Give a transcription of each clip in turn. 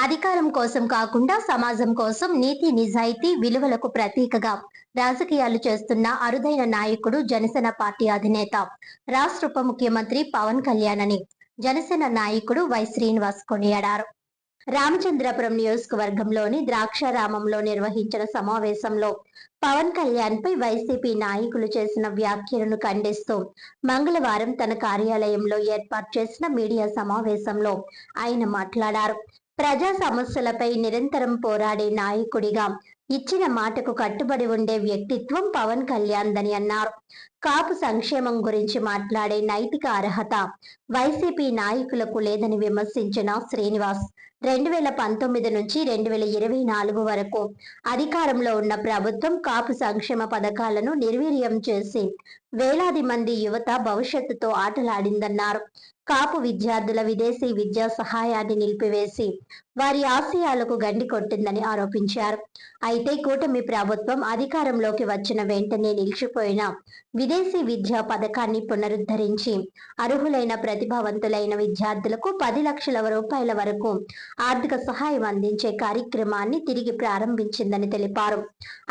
అధికారం కోసం కాకుండా సమాజం కోసం నీతి నిజాయితీ విలువలకు ప్రతీకగా రాజకీయాలు చేస్తున్న అరుదైన నాయకుడు జనసేన పార్టీ అధినేత రాష్ట్ర ఉప ముఖ్యమంత్రి పవన్ కళ్యాణ్ అని జనసేన నాయకుడు వై శ్రీనివాస్ కొనియాడారు. రామచంద్రపురం నియోజకవర్గంలోని ద్రాక్షారామంలో నిర్వహించిన సమావేశంలో పవన్ కళ్యాణ్ పై వైసీపీ నాయకులు చేసిన వ్యాఖ్యలను ఖండిస్తూ మంగళవారం తన కార్యాలయంలో ఏర్పాటు చేసిన మీడియా సమావేశంలో ఆయన మాట్లాడారు. ప్రజా సమస్యలపై నిరంతరం పోరాడే నాయకుడిగా ఇచ్చిన మాటకు కట్టుబడి ఉండే వ్యక్తిత్వం పవన్ కళ్యాణ్ దని అన్నారు. కాపు సంక్షేమం గురించి మాట్లాడే నైతిక అర్హత వైసీపీ నాయకులకు లేదని విమర్శించిన శ్రీనివాస్ 2019 నుంచి 2024 వరకు అధికారంలో ఉన్న ప్రభుత్వం కాపు సంక్షేమ పథకాలను నిర్వీర్యం చేసి వేలాది మంది యువత భవిష్యత్తుతో ఆటలాడిందన్నారు. కాపు విద్యార్థుల విదేశీ విద్యా సహాయాన్ని నిలిపివేసి వారి ఆశయాలకు గండి కొట్టిందని ఆరోపించారు. అయితే కూటమి ప్రభుత్వం అధికారంలోకి వచ్చిన వెంటనే నిలిచిపోయిన విదేశీ విద్యా పథకాన్ని పునరుద్ధరించి అర్హులైన ప్రతిభావంతులైన విద్యార్థులకు 10 లక్షల రూపాయల వరకు ఆర్థిక సహాయం అందించే కార్యక్రమాన్ని తిరిగి ప్రారంభించిందని తెలిపారు.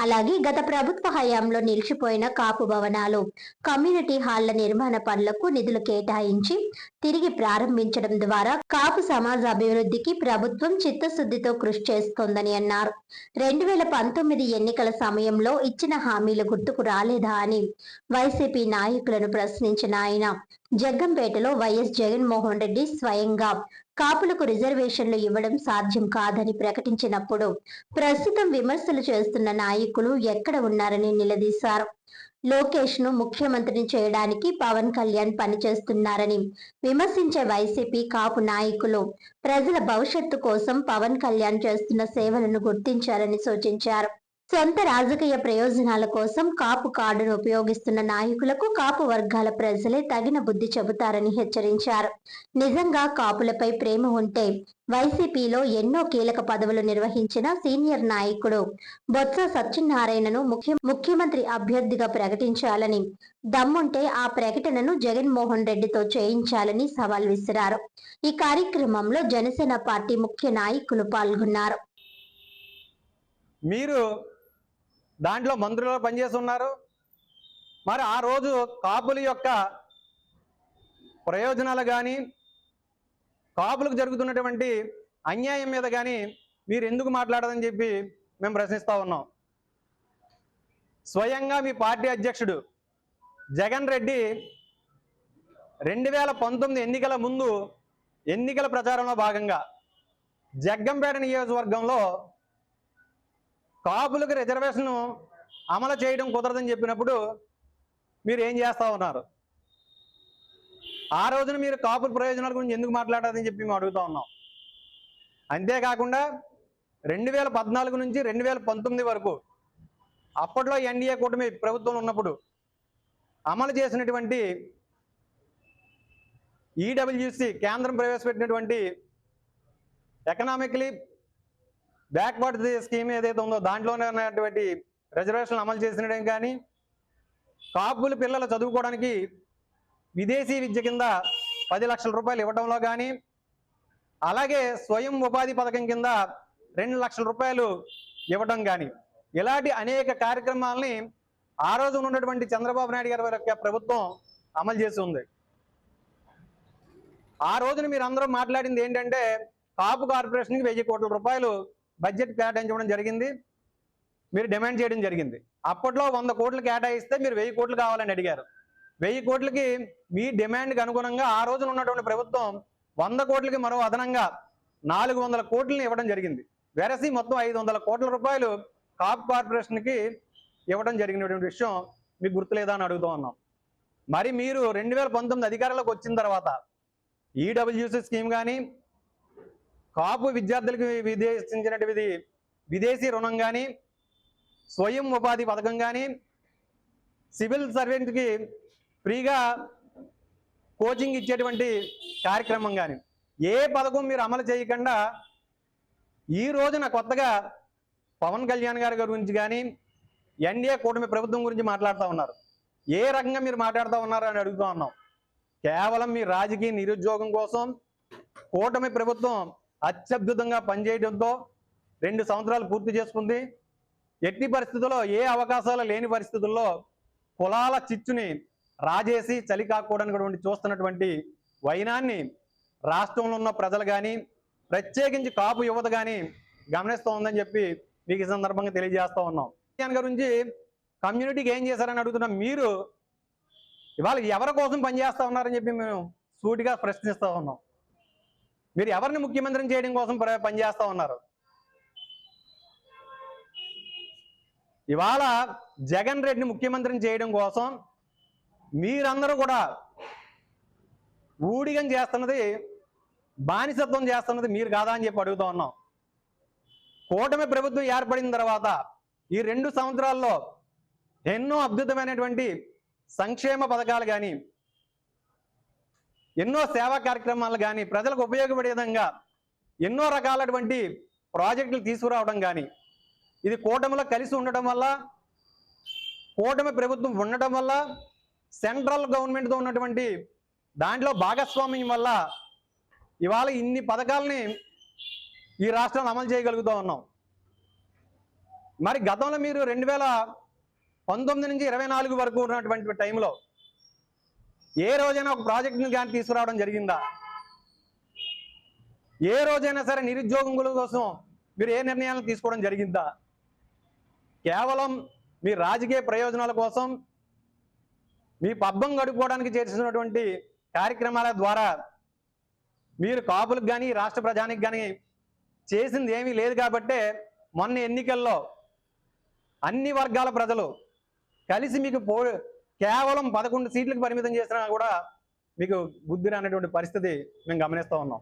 అలాగే గత ప్రభుత్వ హయాంలో నిలిచిపోయిన కాపు భవనాలు, కమ్యూనిటీ హాళ్ల నిర్మాణ పనులకు నిధులు కేటాయించి తిరిగి ప్రారంభించడం ద్వారా కాపు సమాజ అభివృద్ధికి ప్రభుత్వం చిత్తశుద్ధితో కృషి చేస్తోందని అన్నారు. 2019 ఎన్నికల సమయంలో ఇచ్చిన హామీలు గుర్తుకు రాలేదా అని వైసీపీ నాయకులను ప్రశ్నించిన ఆయన జగ్గంపేటలో వైఎస్ జగన్మోహన్ రెడ్డి స్వయంగా కాపులకు రిజర్వేషన్లు ఇవ్వడం సాధ్యం కాదని ప్రకటించినప్పుడు ప్రస్తుతం విమర్శలు చేస్తున్న నాయకులు ఎక్కడ ఉన్నారని నిలదీశారు. లోకేష్ ను ముఖ్యమంత్రిని చేయడానికి పవన్ కళ్యాణ్ పనిచేస్తున్నారని విమర్శించే వైసీపీ కాపు నాయకులు ప్రజల భవిష్యత్తు కోసం పవన్ కళ్యాణ్ చేస్తున్న సేవలను గుర్తించాలని సూచించారు. సొంత రాజకీయ ప్రయోజనాల కోసం కాపు కార్డును ఉపయోగిస్తున్న నాయకులకు కాపు వర్గాల ప్రజలే తగిన బుద్ధి చెబుతారని హెచ్చరించారు. నిజంగా కాపులపై ప్రేమ ఉంటే వైసీపీలో ఎన్నో కీలక పదవులు నిర్వహించిన సీనియర్ నాయకుడు బొత్స సత్యనారాయణను ముఖ్యమంత్రి అభ్యర్థిగా ప్రకటించాలని, దమ్ముంటే ఆ ప్రకటనను జగన్మోహన్ రెడ్డితో చేయించాలని సవాల్ విసిరారు. ఈ కార్యక్రమంలో జనసేన పార్టీ ముఖ్య నాయకులు పాల్గొన్నారు. మీరు దాంట్లో మంత్రులు పనిచేస్తున్నారు. మరి ఆ రోజు కాపుల యొక్క ప్రయోజనాలు కానీ కాపులకు జరుగుతున్నటువంటి అన్యాయం మీద కానీ మీరు ఎందుకు మాట్లాడదని చెప్పి మేము ప్రశ్నిస్తూ ఉన్నాం. స్వయంగా మీ పార్టీ అధ్యక్షుడు జగన్ రెడ్డి 2019 ఎన్నికల ముందు ఎన్నికల ప్రచారంలో భాగంగా జగ్గంపేట నియోజకవర్గంలో కాపులకు రిజర్వేషన్ అమలు చేయడం కుదరదని చెప్పినప్పుడు మీరు ఏం చేస్తూ ఉన్నారు? ఆ రోజున మీరు కాపుల ప్రయోజనాల గురించి ఎందుకు మాట్లాడాలని చెప్పి మేము అడుగుతూ ఉన్నాం. అంతేకాకుండా 2014 నుంచి 2019 వరకు అప్పట్లో ఎన్డీఏ కూటమి ప్రభుత్వం ఉన్నప్పుడు అమలు చేసినటువంటి ఈడబ్ల్యూసి కేంద్రం ప్రవేశపెట్టినటువంటి ఎకనామికలీ బ్యాక్వర్డ్ స్కీమ్ ఏదైతే ఉందో దాంట్లోనే ఉన్నటువంటి రిజర్వేషన్లు అమలు చేసినడం కానీ, కాపుల పిల్లలు చదువుకోవడానికి విదేశీ విద్య కింద 10 లక్షల రూపాయలు ఇవ్వడంలో కానీ, అలాగే స్వయం ఉపాధి పథకం కింద 2 లక్షల రూపాయలు ఇవ్వడం కానీ, ఇలాంటి అనేక కార్యక్రమాలని ఆ రోజు ఉన్నటువంటి చంద్రబాబు నాయుడు గారి యొక్క ప్రభుత్వం అమలు చేసి ఉంది. ఆ రోజున మీరు అందరూ మాట్లాడింది ఏంటంటే కాపు కార్పొరేషన్కి 1000 కోట్ల రూపాయలు బడ్జెట్ కేటాయించడం జరిగింది, మీరు డిమాండ్ చేయడం జరిగింది. అప్పట్లో 100 కోట్లు కేటాయిస్తే మీరు 1000 కోట్లు కావాలని అడిగారు. 1000 కోట్లకి మీ డిమాండ్కి అనుగుణంగా ఆ రోజున ఉన్నటువంటి ప్రభుత్వం 100 కోట్లకి మరో అదనంగా 400 కోట్లని ఇవ్వడం జరిగింది. వెరసి మొత్తం 500 కోట్ల రూపాయలు కాపు కార్పొరేషన్కి ఇవ్వడం జరిగినటువంటి విషయం మీకు గుర్తులేదా అని అడుగుతూ ఉన్నాం. మరి మీరు 2019 అధికారంలోకి వచ్చిన తర్వాత ఈడబ్ల్యూసి స్కీమ్ కానీ, కాపు విద్యార్థులకు విధించినటువంటి విదేశీ రుణం కానీ, స్వయం ఉపాధి పథకం కానీ, సివిల్ సర్వెంట్కి ఫ్రీగా కోచింగ్ ఇచ్చేటువంటి కార్యక్రమం కానీ ఏ పథకం మీరు అమలు చేయకుండా ఈ రోజున కొత్తగా పవన్ కళ్యాణ్ గారి గురించి కానీ ఎన్డీఏ కూటమి ప్రభుత్వం గురించి మాట్లాడుతూ ఉన్నారు. ఏ రకంగా మీరు మాట్లాడుతూ ఉన్నారు అని అడుగుతూ ఉన్నాం. కేవలం మీ రాజకీయ నిరుద్యోగం కోసం కూటమి ప్రభుత్వం అత్యద్భుతంగా పనిచేయడంతో 2 సంవత్సరాలు పూర్తి చేసుకుంది. ఎట్టి పరిస్థితుల్లో ఏ అవకాశాలు లేని పరిస్థితుల్లో కులాల చిచ్చుని రాజేసి చలి కాకూడనటువంటి చూస్తున్నటువంటి వైనాన్ని రాష్ట్రంలో ఉన్న ప్రజలు కానీ ప్రత్యేకించి కాపు యువత కానీ గమనిస్తూ ఉందని చెప్పి మీకు ఈ సందర్భంగా తెలియజేస్తూ ఉన్నాం. గురించి కమ్యూనిటీకి ఏం చేశారని అడుగుతున్నాం. మీరు ఇవాళ ఎవరి కోసం పనిచేస్తూ ఉన్నారని చెప్పి మేము సూటిగా ప్రశ్నిస్తూ ఉన్నాం. మీరు ఎవరిని ముఖ్యమంత్రిని చేయడం కోసం పనిచేస్తూ ఉన్నారు? ఇవాళ జగన్ రెడ్డిని ముఖ్యమంత్రిని చేయడం కోసం మీరందరూ కూడా ఊడిగం చేస్తున్నది, బానిసత్వం చేస్తున్నది మీరు కాదా అని చెప్పి అడుగుతూ ఉన్నాం. కూటమి ప్రభుత్వం ఏర్పడిన తర్వాత ఈ 2 సంవత్సరాల్లో ఎన్నో అద్భుతమైనటువంటి సంక్షేమ పథకాలు కానీ, ఎన్నో సేవా కార్యక్రమాలు కానీ, ప్రజలకు ఉపయోగపడే విధంగా ఎన్నో రకాలటువంటి ప్రాజెక్టులు తీసుకురావడం కానీ, ఇది కూటమిలో కలిసి ఉండటం వల్ల, కూటమి ప్రభుత్వం ఉండటం వల్ల, సెంట్రల్ గవర్నమెంట్తో ఉన్నటువంటి దాంట్లో భాగస్వామ్యం వల్ల ఇవాళ ఇన్ని పథకాలని ఈ రాష్ట్రంలో అమలు చేయగలుగుతూ ఉన్నాం. మరి గతంలో మీరు 2019 నుంచి 24 వరకు ఉన్నటువంటి టైంలో ఏ రోజైనా ఒక ప్రాజెక్టుని కానీ తీసుకురావడం జరిగిందా? ఏ రోజైనా సరే నిరుద్యోగుల కోసం మీరు ఏ నిర్ణయాలను తీసుకోవడం జరిగిందా? కేవలం మీ రాజకీయ ప్రయోజనాల కోసం, మీ పబ్బం గడుపుకోవడానికి చేసినటువంటి కార్యక్రమాల ద్వారా మీరు కాపులకు కానీ రాష్ట్ర ప్రజానికి కానీ చేసింది ఏమీ లేదు. కాబట్టే మొన్న ఎన్నికల్లో అన్ని వర్గాల ప్రజలు కలిసి మీకు కేవలం 11 సీట్లకు పరిమితం చేసినా కూడా మీకు బుద్ధి రానటువంటి పరిస్థితి మేము గమనిస్తూ ఉన్నాం.